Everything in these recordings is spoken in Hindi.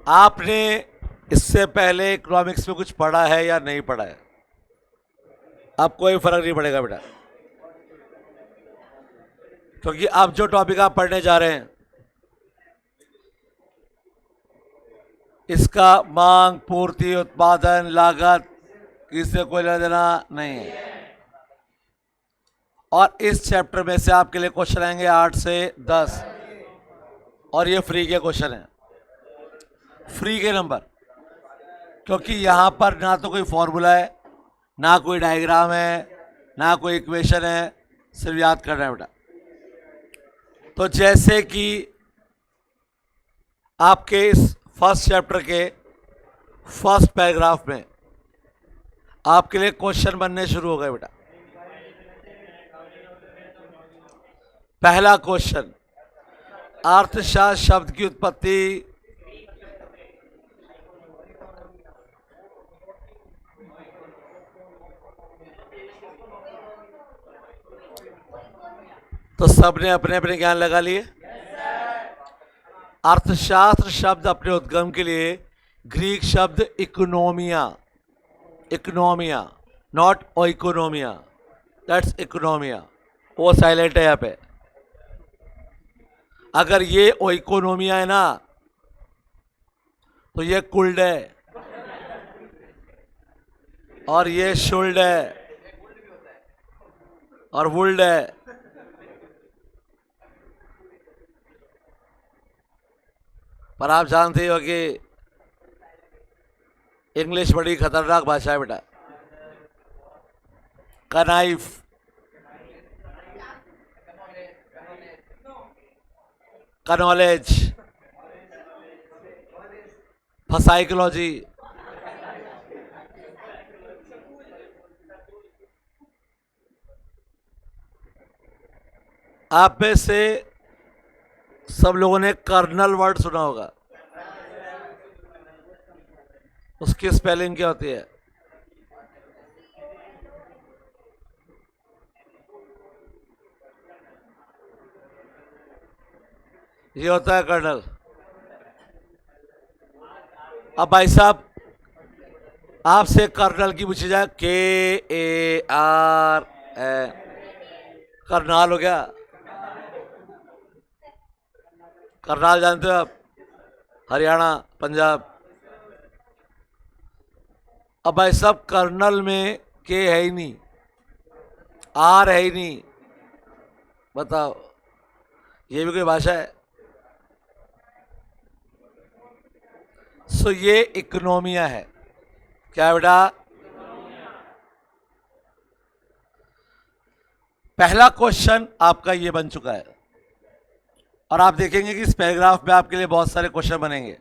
आपने इससे पहले इकोनॉमिक्स में कुछ पढ़ा है या नहीं पढ़ा है? अब कोई फर्क नहीं पड़ेगा बेटा, क्योंकि अब जो टॉपिक आप पढ़ने जा रहे हैं इसका मांग, पूर्ति, उत्पादन, लागत इससे कोई लेना देना नहीं है। और इस चैप्टर में से आपके लिए क्वेश्चन आएंगे 8 से 10, और ये फ्री के क्वेश्चन हैं, फ्री के नंबर, क्योंकि यहां पर ना तो कोई फॉर्मूला है, ना कोई डायग्राम है, ना कोई इक्वेशन है, सिर्फ याद करना है बेटा। तो जैसे कि आपके इस फर्स्ट चैप्टर के फर्स्ट पैराग्राफ में आपके लिए क्वेश्चन बनने शुरू हो गए बेटा। पहला क्वेश्चन, अर्थशास्त्र शब्द की उत्पत्ति। तो सबने अपने अपने ज्ञान लगा लिए। अर्थशास्त्र शब्द अपने उद्गम के लिए ग्रीक शब्द इकोनोमिया, इकोनोमिया, नॉट ओइकोनोमिया, दैट्स इकोनोमिया, वो साइलेंट है यहाँ पे। अगर ये ओइकोनोमिया है ना तो ये कुल्ड है, और ये शुल्ड है, और वुल्ड है। पर आप जानते हो कि इंग्लिश बड़ी खतरनाक भाषा है बेटा। कनाइफ, कनॉलेज, साइकोलॉजी, आप में से सब लोगों ने कर्नल वर्ड सुना होगा, उसकी स्पेलिंग क्या होती है? ये होता है कर्नल। अब भाई साहब आपसे कर्नल की पूछी जाए, KAR, करनाल हो गया। करनाल जानते हो आप? हरियाणा, पंजाब। अब भाई साहब कर्नल में के है ही नहीं, आर है ही नहीं, बताओ ये भी कोई भाषा है? सो ये इकोनोमिया है। क्या है बेटा? पहला क्वेश्चन आपका ये बन चुका है, और आप देखेंगे कि इस पैराग्राफ में आपके लिए बहुत सारे क्वेश्चन बनेंगे।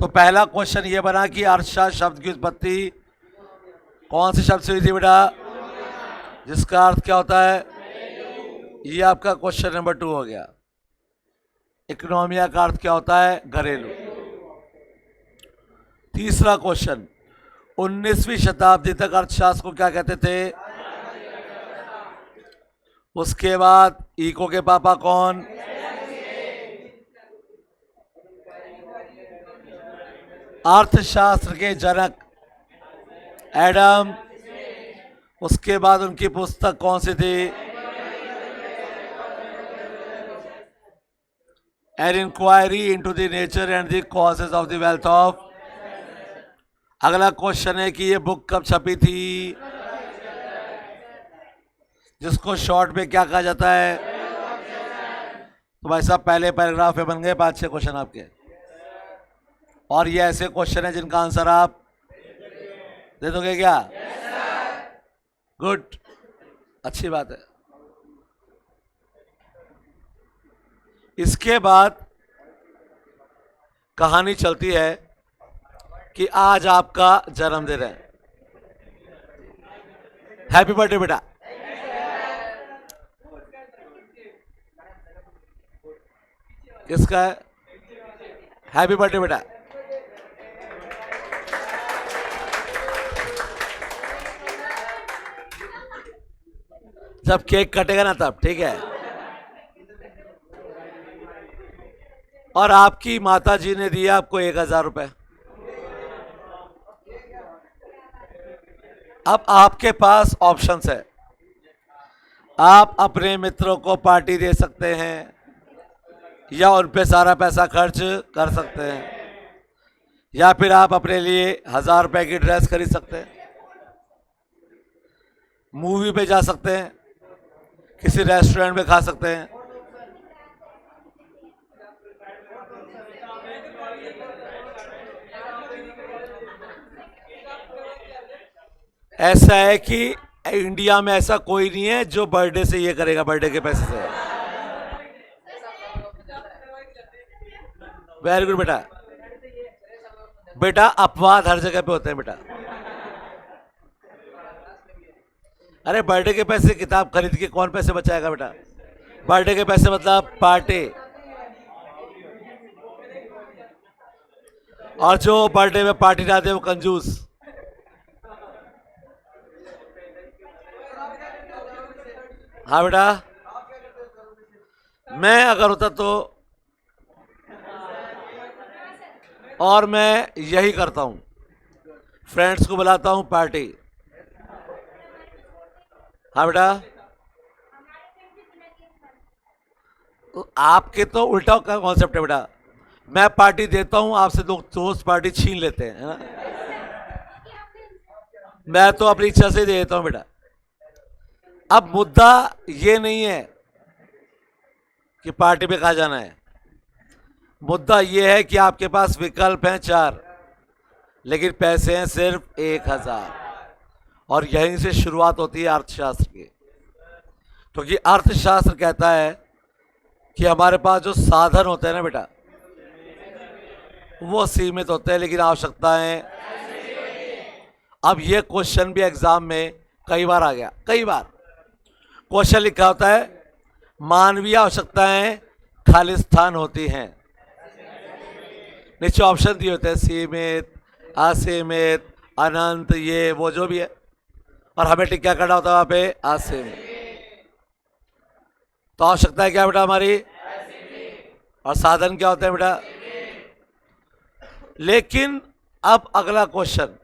तो पहला क्वेश्चन ये बना कि अर्थशास्त्र शब्द की उत्पत्ति कौन से शब्द से हुई थी बेटा? जिसका अर्थ क्या होता है? ये आपका क्वेश्चन नंबर 2 हो गया। इकोनॉमिया का अर्थ क्या होता है? घरेलू। तीसरा क्वेश्चन, 19वीं शताब्दी तक अर्थशास्त्र को क्या कहते थे? उसके बाद इको के पापा कौन? अर्थशास्त्र के जनक एडम। उसके बाद उनकी पुस्तक कौन सी थी? An inquiry into the nature and the causes of the wealth of. अगला क्वेश्चन है कि ये बुक कब छपी थी, जिसको शॉर्ट में क्या कहा जाता है? तो भाई साहब पहले पैराग्राफ में बन गए 5-6 क्वेश्चन आपके, और ये ऐसे क्वेश्चन है जिनका आंसर आप दे दोगे क्या? गुड, अच्छी बात है। इसके बाद कहानी चलती है कि आज आपका जन्मदिन है। हैप्पी बर्थडे बेटा। किसका है? हैप्पी बर्थडे बेटा। जब केक कटेगा ना तब, ठीक है। और आपकी माता जी ने दिया आपको 1,000 रुपए। अब आपके पास ऑप्शंस है। आप अपने मित्रों को पार्टी दे सकते हैं या उन पे सारा पैसा खर्च कर सकते हैं, या फिर आप अपने लिए 1,000 रुपए की ड्रेस खरीद सकते हैं, मूवी पे जा सकते हैं, किसी रेस्टोरेंट में खा सकते हैं। ऐसा है कि इंडिया में ऐसा कोई नहीं है जो बर्थडे से ये करेगा, बर्थडे के पैसे से। वेरी गुड बेटा। बेटा अपवाद हर जगह पे होते हैं बेटा। अरे बर्थडे के पैसे किताब खरीद के कौन पैसे बचाएगा बेटा? बर्थडे के पैसे मतलब पार्टी। और जो बर्थडे में पार्टी ना दे वो कंजूस। हाँ बेटा, मैं अगर होता तो, और मैं यही करता हूं, फ्रेंड्स को बुलाता हूं पार्टी। हाँ बेटा, आपके तो उल्टा कॉन्सेप्ट है बेटा। मैं पार्टी देता हूं, आपसे दोस्त पार्टी छीन लेते हैं, है ना। मैं तो अपनी इच्छा से दे देता हूं बेटा। अब मुद्दा ये नहीं है कि पार्टी पे कहाँ जाना है, मुद्दा ये है कि आपके पास विकल्प हैं 4, लेकिन पैसे हैं सिर्फ 1,000। और यहीं से शुरुआत होती है अर्थशास्त्र की, क्योंकि अर्थशास्त्र कहता है कि हमारे पास जो साधन होते हैं ना बेटा, वो सीमित होते हैं, लेकिन आवश्यकताएं। अब ये क्वेश्चन भी एग्जाम में कई बार आ गया, कई बार क्वेश्चन लिखा होता है, मानवीय आवश्यकताएं खाली स्थान होती हैं। नीचे ऑप्शन दिए होते हैं, सीमित, असीमित, अनंत, ये वो जो भी है, और हमें टिक क्या करना होता है वहां पे, असीमित। तो आवश्यकता है क्या बेटा हमारी, और साधन क्या होते हैं बेटा। लेकिन अब अगला क्वेश्चन,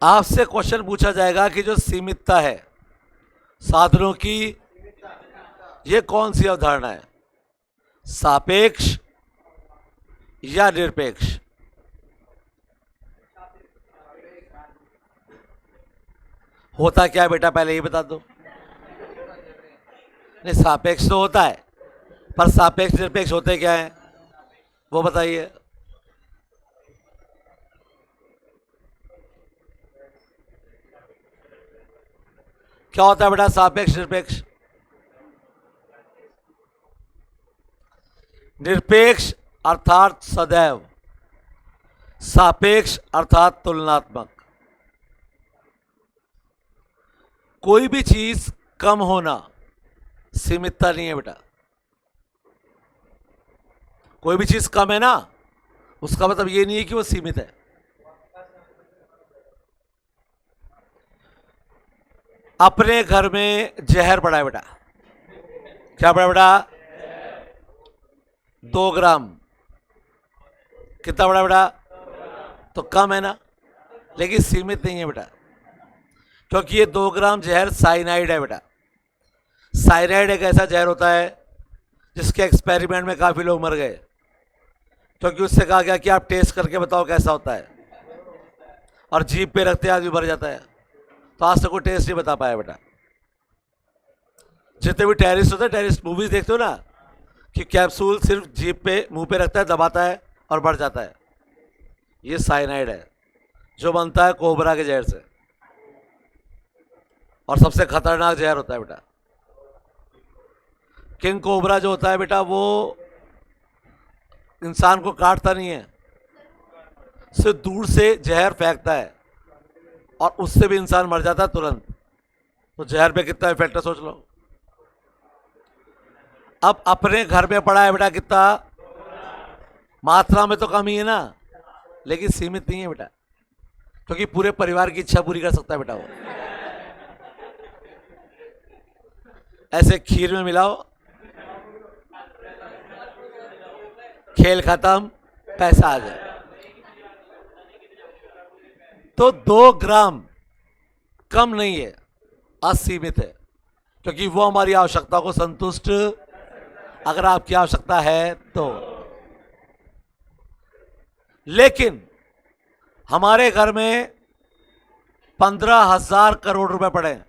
आपसे क्वेश्चन पूछा जाएगा कि जो सीमितता है साधनों की, ये कौन सी अवधारणा है, सापेक्ष या निरपेक्ष? होता क्या है बेटा, पहले ये बता दो। नहीं, सापेक्ष तो होता है, पर सापेक्ष निरपेक्ष होते क्या है वो बताइए। क्या होता है बेटा सापेक्ष निरपेक्ष? निरपेक्ष अर्थात सदैव, सापेक्ष अर्थात तुलनात्मक। कोई भी चीज कम होना सीमितता नहीं है बेटा। कोई भी चीज कम है ना, उसका मतलब ये नहीं है कि वो सीमित है। अपने घर में जहर पड़ा है बेटा, क्या पड़ा बेटा, 2 ग्राम। कितना बड़ा बेटा, तो कम है ना, लेकिन सीमित नहीं है बेटा, क्योंकि ये 2 ग्राम जहर साइनाइड है बेटा। साइनाइड एक ऐसा जहर होता है जिसके एक्सपेरिमेंट में काफी लोग मर गए, क्योंकि उससे कहा गया कि आप टेस्ट करके बताओ कैसा होता है, और जीभ पे रखते आदमी मर जाता है। तो आज तक कोई टेस्ट नहीं बता पाया बेटा। जितने भी टेररिस्ट होते हैं, टेररिस्ट मूवीज देखते हो ना, कि कैप्सूल सिर्फ जीभ पे, मुंह पे रखता है, दबाता है और बढ़ जाता है। ये साइनाइड है जो बनता है कोबरा के जहर से, और सबसे खतरनाक जहर होता है बेटा। किंग कोबरा जो होता है बेटा, वो इंसान को काटता नहीं है, सिर्फ दूर से जहर फेंकता है, और उससे भी इंसान मर जाता है तुरंत। तो जहर पे कितना इफेक्ट है सोच लो। अब अपने घर में पड़ा है बेटा कितना, मात्रा में तो कम ही है ना, लेकिन सीमित नहीं है बेटा, क्योंकि पूरे परिवार की इच्छा पूरी कर सकता है बेटा वो। ऐसे खीर में मिलाओ, खेल खत्म, पैसा आ जाए। तो 2 ग्राम कम नहीं है, असीमित है, क्योंकि वो हमारी आवश्यकता को संतुष्ट, अगर आपकी आवश्यकता है तो। लेकिन हमारे घर में 15,000 करोड़ रुपए पड़े हैं।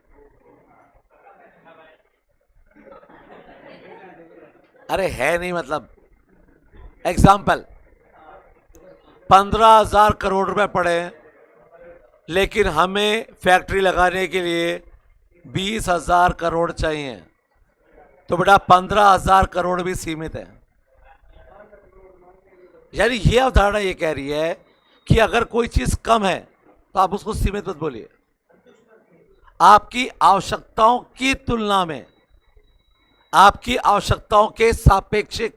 अरे है नहीं, मतलब एग्जाम्पल, 15,000 करोड़ रुपए पड़े हैं, लेकिन हमें फैक्ट्री लगाने के लिए 20,000 करोड़ चाहिए, तो बेटा 15,000 करोड़ भी सीमित है। यानी ये अवधारणा ये कह रही है कि अगर कोई चीज कम है तो आप उसको सीमित मत बोलिए, आपकी आवश्यकताओं की तुलना में, आपकी आवश्यकताओं के सापेक्षिक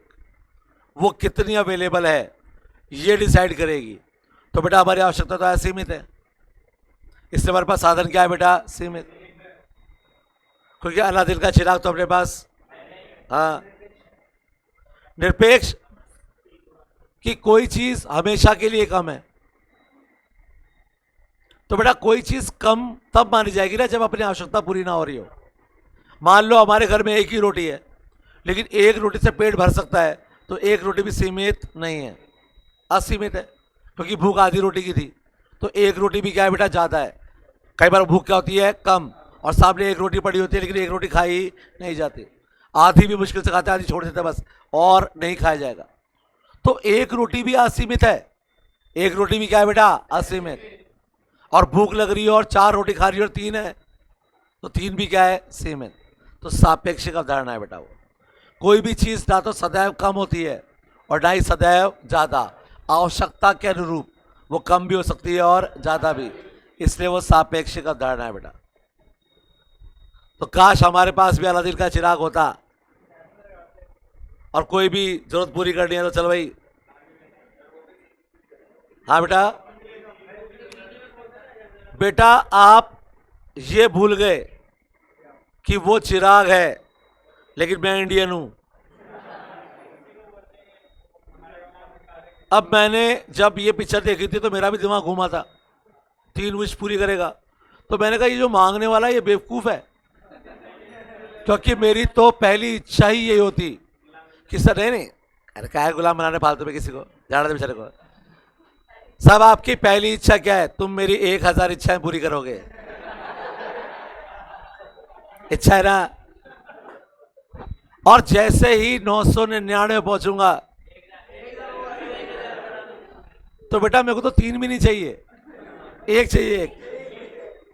वो कितनी अवेलेबल है ये डिसाइड करेगी। तो बेटा हमारी आवश्यकता तो असीमित है, इसलिए हमारे पास साधन क्या है बेटा? सीमित। क्योंकि अलादीन का चिराग तो अपने पास, हाँ। निरपेक्ष कि कोई चीज हमेशा के लिए कम है, तो बेटा कोई चीज कम तब मानी जाएगी ना जब अपनी आवश्यकता पूरी ना हो रही हो। मान लो हमारे घर में एक ही रोटी है, लेकिन एक रोटी से पेट भर सकता है, तो एक रोटी भी सीमित नहीं है, असीमित है, क्योंकि भूख आधी रोटी की थी, तो एक रोटी भी क्या है बेटा? ज़्यादा है। कई बार भूख क्या होती है? कम, और सामने एक रोटी पड़ी होती है, लेकिन एक रोटी खाई नहीं जाती, आधी भी मुश्किल से खाते, आधी छोड़ देते बस, और नहीं खाया जाएगा। तो एक रोटी भी असीमित है, एक रोटी भी क्या है बेटा? असीमित। और भूख लग रही है और 4 रोटी खा रही है और 3 है, तो 3 भी क्या है? सीमित। तो सापेक्षिक अवधारणा है बेटा। वो कोई भी चीज ना तो सदैव कम होती है और ना ही सदैव ज्यादा, आवश्यकता के अनुरूप वो कम भी हो सकती है और ज्यादा भी, इसलिए वो सापेक्षिक अवधारणा है बेटा। तो काश हमारे पास भी अलादीन का चिराग होता, और कोई भी जरूरत पूरी करनी है तो चलो भाई, हाँ बेटा। बेटा आप ये भूल गए कि वो चिराग है, लेकिन मैं इंडियन हूं। अब मैंने जब ये पिक्चर देखी थी तो मेरा भी दिमाग घूमा था, 3 विश पूरी करेगा, तो मैंने कहा ये जो मांगने वाला है ये बेवकूफ है, क्योंकि मेरी तो पहली इच्छा ही यही होती कि सर नहीं, अरे क्या है गुलाम बनाने फालतू में किसी को, जाना दे बेचारे को। सब आपकी पहली इच्छा क्या है? तुम मेरी 1000 इच्छाएं पूरी करोगे, इच्छा है ना? और जैसे ही 999 पहुंचूंगा तो बेटा मेरे को तो 3 भी नहीं चाहिए, 1 चाहिए, 1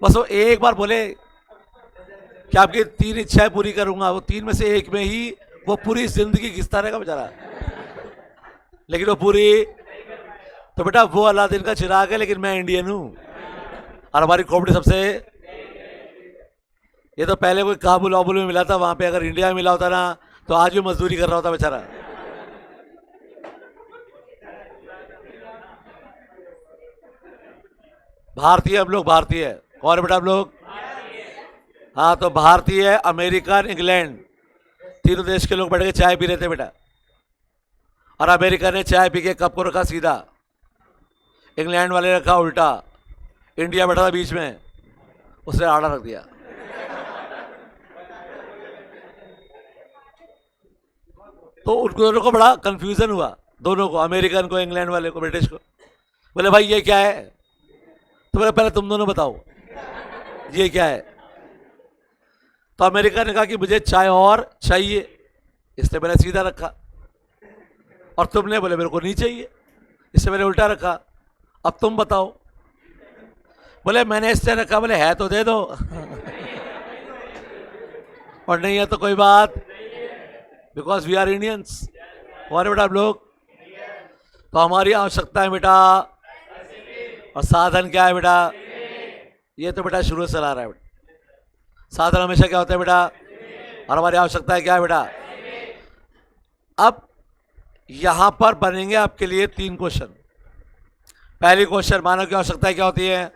बस। वो एक बार बोले कि आपकी 3 इच्छाएं पूरी करूंगा, वो 3 में से 1 में ही वो पूरी जिंदगी घिसता रहेगा बेचारा, लेकिन वो पूरी। तो बेटा वो अलादीन का चिराग है, लेकिन मैं इंडियन हूं, और हमारी खोपड़ी सबसे, ये तो पहले कोई काबुल वाबुल में मिला था, वहां पे अगर इंडिया में मिला होता ना तो आज भी मजदूरी कर रहा होता बेचारा। भारतीय, हम लोग भारतीय है। कौन है बेटा हम लोग? हाँ, तो भारतीय, अमेरिकन, इंग्लैंड, तीनों देश के लोग बैठ के चाय पी रहे थे बेटा, और अमेरिका ने चाय पी के कप को रखा सीधा, इंग्लैंड वाले रखा उल्टा, इंडिया बैठा था बीच में, उसने आड़ा रख दिया। तो उन दोनों को बड़ा कंफ्यूजन हुआ, दोनों को, अमेरिकन को, इंग्लैंड वाले को, ब्रिटिश को। बोले भाई ये क्या है? तो बोले पहले तुम दोनों बताओ ये क्या है। तो अमेरिका ने कहा कि मुझे चाय और चाहिए, इसने मैंने सीधा रखा, और तुमने बोले मेरे को नहीं चाहिए, इससे मैंने उल्टा रखा। अब तुम बताओ। बोले मैंने इससे रखा, बोले है तो दे दो और नहीं है तो कोई बात, बिकॉज वी आर इंडियंस। और बेटा आप लोग, तो हमारी आवश्यकता है बेटा, और साधन क्या है बेटा? ये तो बेटा शुरू से चला रहा है बेटा। साधन हमेशा क्या होता है बेटा? और हमारी आवश्यकता है क्या है बेटा? अब यहां पर बनेंगे आपके लिए 3 क्वेश्चन। पहली क्वेश्चन, मानव की आवश्यकताएं क्या होती है?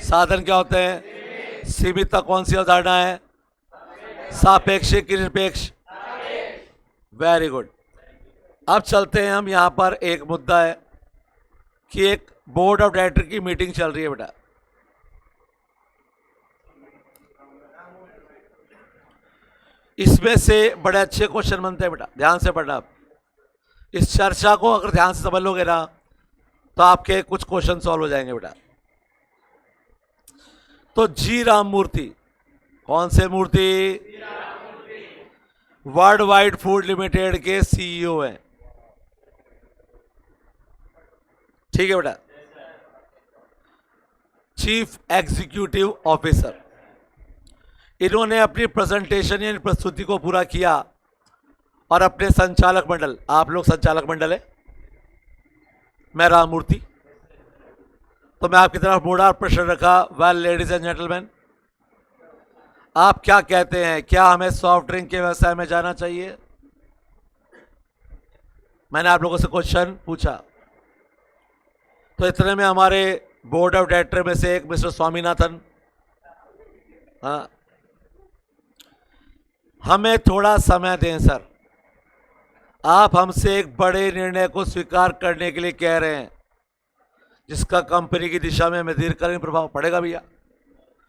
साधन क्या होते हैं? सीमितता कौन सी अवधारणा है? सापेक्षिक कि निरपेक्ष? Very good. अब चलते हैं हम, यहां पर एक मुद्दा है कि एक बोर्ड ऑफ डायरेक्टर की मीटिंग चल रही है बेटा। इसमें से बड़े अच्छे क्वेश्चन बनते हैं बेटा, ध्यान से पढ़ना। आप इस चर्चा को अगर ध्यान से समझ लोगे ना तो आपके कुछ क्वेश्चन सॉल्व हो जाएंगे बेटा। तो जी राममूर्ति, कौन से मूर्ति? वर्ल्ड वाइड फूड लिमिटेड के सीईओ हैं, ठीक है बेटा, चीफ एग्जीक्यूटिव ऑफिसर। इन्होंने अपनी प्रेजेंटेशन यानी प्रस्तुति को पूरा किया और अपने संचालक मंडल, आप लोग संचालक मंडल है, मैं राममूर्ति, तो मैं आपकी तरफ मोड़ार प्रश्न रखा। वेल लेडीज एंड जेंटलमैन, आप क्या कहते हैं, क्या हमें सॉफ्ट ड्रिंक के व्यवसाय में जाना चाहिए? मैंने आप लोगों से क्वेश्चन पूछा, तो इतने में हमारे बोर्ड ऑफ डायरेक्टर में से एक मिस्टर स्वामीनाथन, हाँ, हमें थोड़ा समय दें सर, आप हमसे एक बड़े निर्णय को स्वीकार करने के लिए कह रहे हैं जिसका कंपनी की दिशा में हमें दीर्घकालीन प्रभाव पड़ेगा। भैया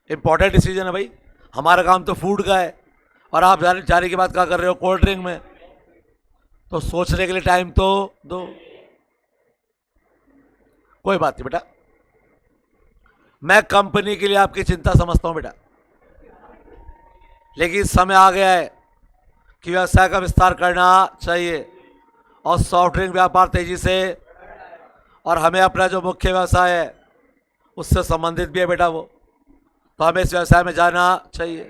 इंपॉर्टेंट डिसीजन है भाई, हमारा काम तो फूड का है और आप जाने की बात क्या कर रहे हो कोल्ड ड्रिंक में, तो सोचने के लिए टाइम तो दो। कोई बात नहीं बेटा, मैं कंपनी के लिए आपकी चिंता समझता हूं बेटा, लेकिन समय आ गया है कि व्यवसाय का विस्तार करना चाहिए और सॉफ्ट ड्रिंक व्यापार तेजी से, और हमें अपना जो मुख्य व्यवसाय है उससे संबंधित भी है बेटा वो, तो हमें इस व्यवसाय में जाना चाहिए।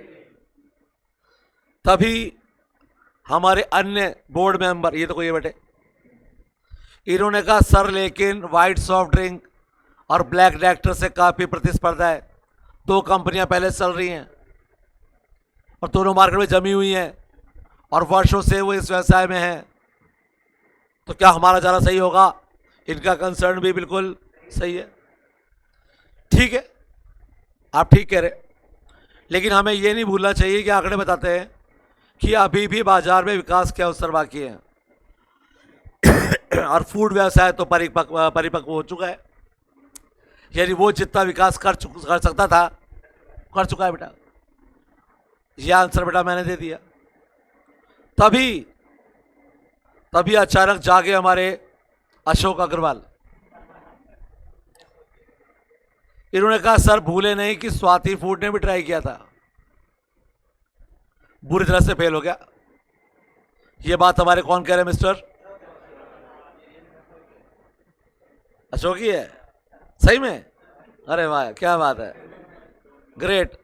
तभी हमारे अन्य बोर्ड मेंबर, ये तो कोई बेटे, इन्होंने कहा सर लेकिन वाइट सॉफ्ट ड्रिंक और ब्लैक नेक्टर से काफ़ी प्रतिस्पर्धा है, दो कंपनियां पहले चल रही हैं और दोनों मार्केट में जमी हुई हैं और वर्षों से वो इस व्यवसाय में है, तो क्या हमारा जाना सही होगा? इनका कंसर्न भी बिल्कुल सही है, ठीक है, आप ठीक कह रहे, लेकिन हमें ये नहीं भूलना चाहिए कि आंकड़े बताते हैं कि अभी भी बाजार में विकास के अवसर बाकी हैं और फूड व्यवसाय तो परिपक्व हो चुका है, यानी वो जितना विकास कर सकता था कर चुका है बेटा। यह आंसर बेटा मैंने दे दिया। तभी अचानक जागे हमारे अशोक अग्रवाल, इन्होंने कहा सर भूले नहीं कि स्वाति फूड ने भी ट्राई किया था, बुरी तरह से फेल हो गया। ये बात हमारे कौन कह रहे हैं? मिस्टर अशोक ही है, सही में? अरे वाह क्या बात है, ग्रेट।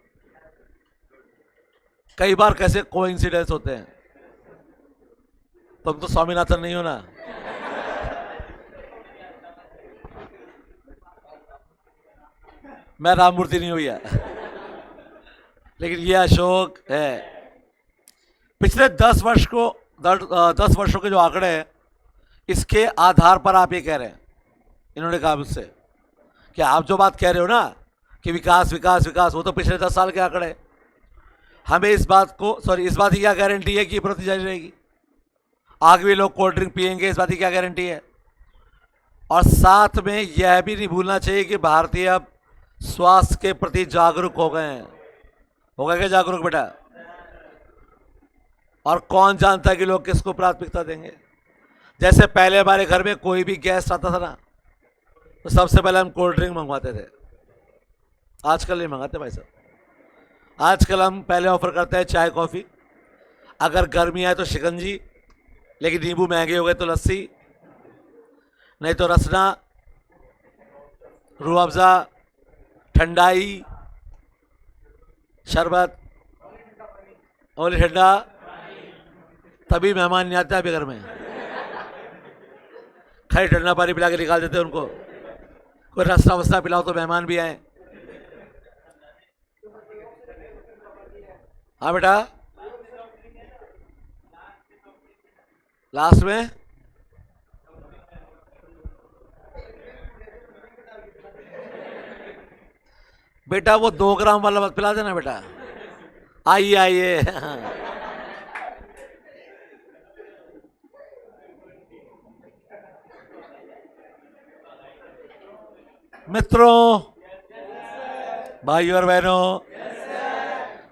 कई बार कैसे कोइंसिडेंस होते हैं, तुम तो स्वामीनाथन नहीं हो ना। मैं राममूर्ति नहीं हुई है, लेकिन ये अशोक है। पिछले 10 वर्षों के जो आंकड़े हैं इसके आधार पर आप ये कह रहे हैं, इन्होंने कहा मुझसे कि आप जो बात कह रहे हो ना कि विकास विकास विकास, वो तो पिछले 10 साल के आंकड़े। हमें इस बात की क्या गारंटी है कि ये प्रवृत्ति जारी रहेगी? आगे भी लोग कोल्ड ड्रिंक पियेंगे, इस बात की क्या गारंटी है? और साथ में यह भी नहीं भूलना चाहिए कि भारतीय अब स्वास्थ्य के प्रति जागरूक हो गए हैं। हो गए क्या जागरूक बेटा? और कौन जानता है कि लोग किसको प्राथमिकता देंगे? जैसे पहले हमारे घर में कोई भी गेस्ट आता था ना तो सबसे पहले हम कोल्ड ड्रिंक मंगवाते थे, आजकल नहीं मंगाते भाई साहब। आजकल हम पहले ऑफर करते हैं चाय कॉफ़ी, अगर गर्मी आए तो शिकंजी, लेकिन नींबू महंगे हो गए तो लस्सी, नहीं तो रसना, रूह अफ़ज़ा, ठंडाई, शरबत, ओली ठंडा, तभी मेहमान नहीं आते अभी घर में, खाली ठंडा पानी पिला के निकाल देते हैं उनको। कोई रसना वसना पिलाओ तो मेहमान भी आए। हाँ बेटा, लास्ट में बेटा वो 2 ग्राम वाला मत पिला देना बेटा। आइए आइए मित्रों, भाइयों और बहनों,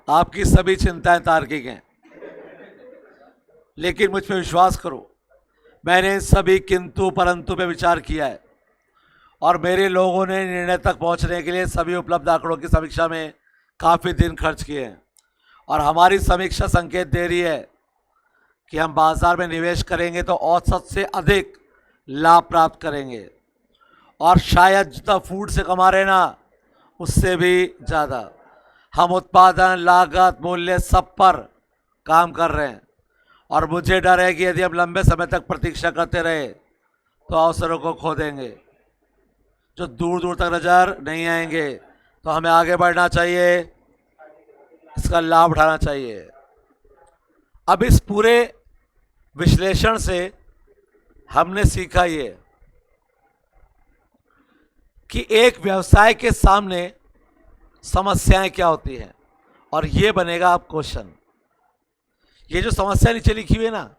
आपकी सभी चिंताएं तार्किक हैं, लेकिन मुझ पर विश्वास करो, मैंने सभी किंतु परंतु पे विचार किया है और मेरे लोगों ने निर्णय तक पहुंचने के लिए सभी उपलब्ध आंकड़ों की समीक्षा में काफ़ी दिन खर्च किए हैं और हमारी समीक्षा संकेत दे रही है कि हम बाजार में निवेश करेंगे तो औसत से अधिक लाभ प्राप्त करेंगे और शायद जितना फूड से कमा रहे ना उससे भी ज़्यादा। हम उत्पादन, लागत, मूल्य सब पर काम कर रहे हैं और मुझे डर है कि यदि हम लंबे समय तक प्रतीक्षा करते रहे तो अवसरों को खो देंगे जो दूर दूर तक नजर नहीं आएंगे। तो हमें आगे बढ़ना चाहिए, इसका लाभ उठाना चाहिए। अब इस पूरे विश्लेषण से हमने सीखा ये कि एक व्यवसाय के सामने समस्याएं क्या होती हैं और ये बनेगा अब क्वेश्चन। ये जो समस्या नीचे लिखी हुई है ना,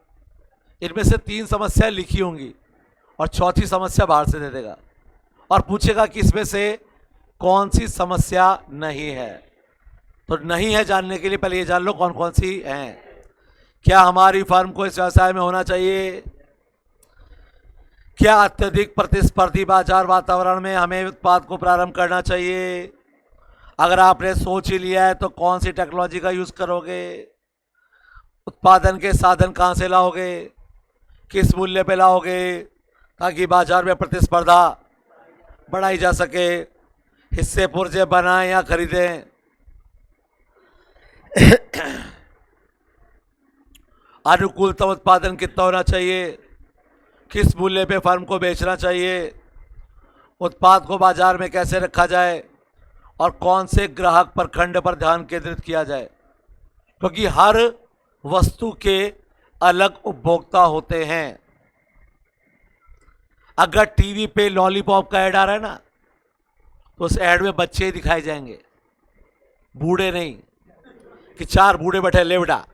इनमें से 3 समस्याएं लिखी होंगी और चौथी समस्या बाहर से दे देगा और पूछेगा कि इसमें से कौन सी समस्या नहीं है। तो नहीं है जानने के लिए पहले ये जान लो कौन कौन सी हैं। क्या हमारी फर्म को इस व्यवसाय में होना चाहिए? क्या अत्यधिक प्रतिस्पर्धी बाजार वातावरण में हमें उत्पाद को प्रारंभ करना चाहिए? अगर आपने सोच ही लिया है तो कौन सी टेक्नोलॉजी का यूज़ करोगे? उत्पादन के साधन कहाँ से लाओगे? किस मूल्य पे लाओगे ताकि बाजार में प्रतिस्पर्धा बढ़ाई जा सके? हिस्से पुर्जे बनाएं या खरीदें? अनुकूलतम उत्पादन कितना होना चाहिए? किस मूल्य पे फर्म को बेचना चाहिए? उत्पाद को बाजार में कैसे रखा जाए और कौन से ग्राहक प्रखंड पर ध्यान केंद्रित किया जाए? क्योंकि हर वस्तु के अलग उपभोक्ता होते हैं। अगर टीवी पे लॉलीपॉप का ऐड आ रहा है ना तो उस ऐड में बच्चे ही दिखाए जाएंगे, बूढ़े नहीं कि 4 बूढ़े बैठे, ले बेटा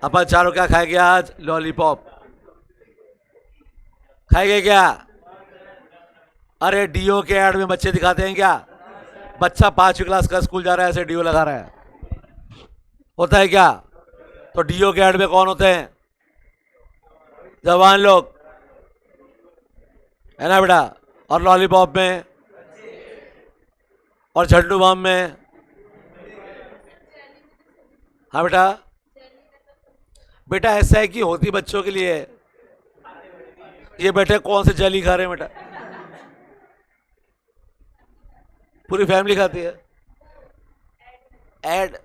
अपन चारों क्या खाएंगे आज? लॉलीपॉप खाएंगे क्या? अरे डीओ के ऐड में बच्चे दिखाते हैं क्या? बच्चा 5वीं क्लास का स्कूल जा रहा है, ऐसे डीओ लगा रहा है, होता है क्या? तो डीओ के ऐड में कौन होते हैं? जवान लोग, है ना बेटा? और लॉलीपॉप में और झंडू बाम में, हाँ बेटा? बेटा ऐसा है कि होती बच्चों के लिए। ये बेटे कौन से जेली खा रहे हैं बेटा? पूरी फैमिली खाती है ऐड।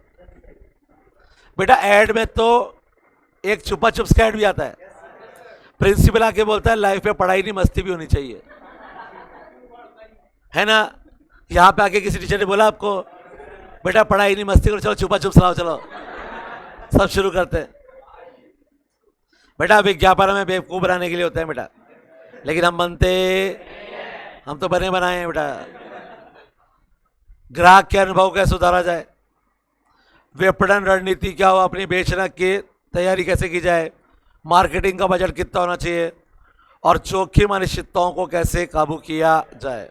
बेटा ऐड में तो एक छुपा चुप्स का ऐड भी आता है। प्रिंसिपल आके बोलता है लाइफ में पढ़ाई नहीं मस्ती भी होनी चाहिए, है ना? यहां पे आके किसी टीचर ने बोला आपको बेटा पढ़ाई नहीं मस्ती करो, चलो छुपा चुप्स लाओ, चलो सब शुरू करते हैं। बेटा विज्ञापन में बेवकूफ बनाने के लिए होता है बेटा, लेकिन हम बनते, हम तो बने बनाए हैं बेटा। ग्राहक के अनुभव कैसे सुधारा जाए? विपणन रणनीति क्या हो अपनी बेचना की तैयारी कैसे की जाए? मार्केटिंग का बजट कितना होना चाहिए? और जोखिम अनिश्चितताओं को कैसे काबू किया जाए?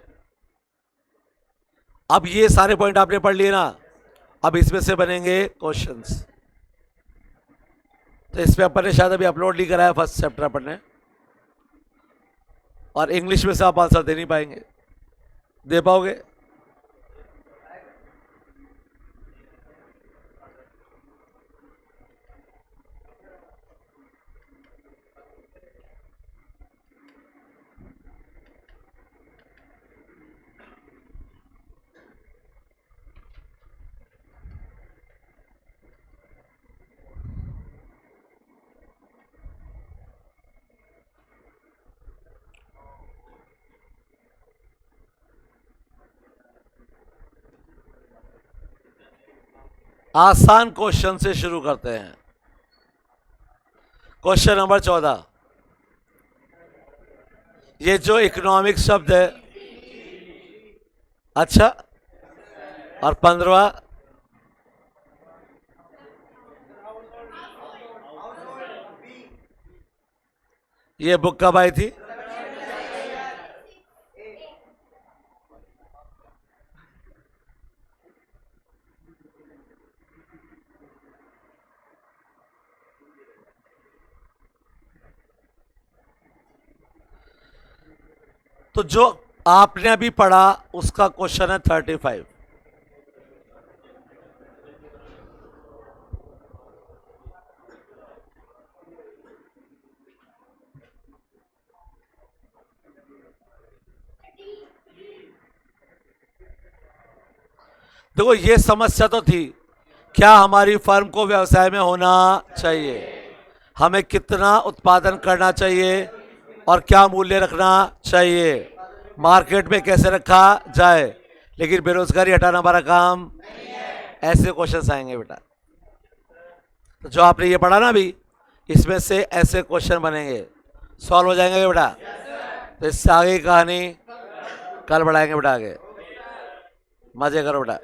अब ये सारे पॉइंट आपने पढ़ लिए ना, अब इसमें से बनेंगे क्वेश्चंस। तो इस पे अपन ने शायद अभी अपलोड नहीं कराया फर्स्ट चैप्टर अपन ने, और इंग्लिश में से आप आंसर दे नहीं पाएंगे, दे पाओगे? आसान क्वेश्चन से शुरू करते हैं। Question number 14। ये जो इकोनॉमिक शब्द है, अच्छा, और 15वां ये बुक कब आई थी? तो जो आपने अभी पढ़ा उसका क्वेश्चन है 35। देखो ये समस्या तो थी, क्या हमारी फर्म को व्यवसाय में होना चाहिए, हमें कितना उत्पादन करना चाहिए और क्या मूल्य रखना चाहिए, मार्केट में कैसे रखा जाए, लेकिन बेरोजगारी हटाना हमारा काम नहीं है। ऐसे क्वेश्चंस आएंगे बेटा। तो जो आपने ये पढ़ा ना अभी, इसमें से ऐसे क्वेश्चन बनेंगे, सॉल्व हो जाएंगे बेटा। तो इससे आगे की कहानी कल बढ़ाएंगे बेटा, आगे मजे करो बेटा।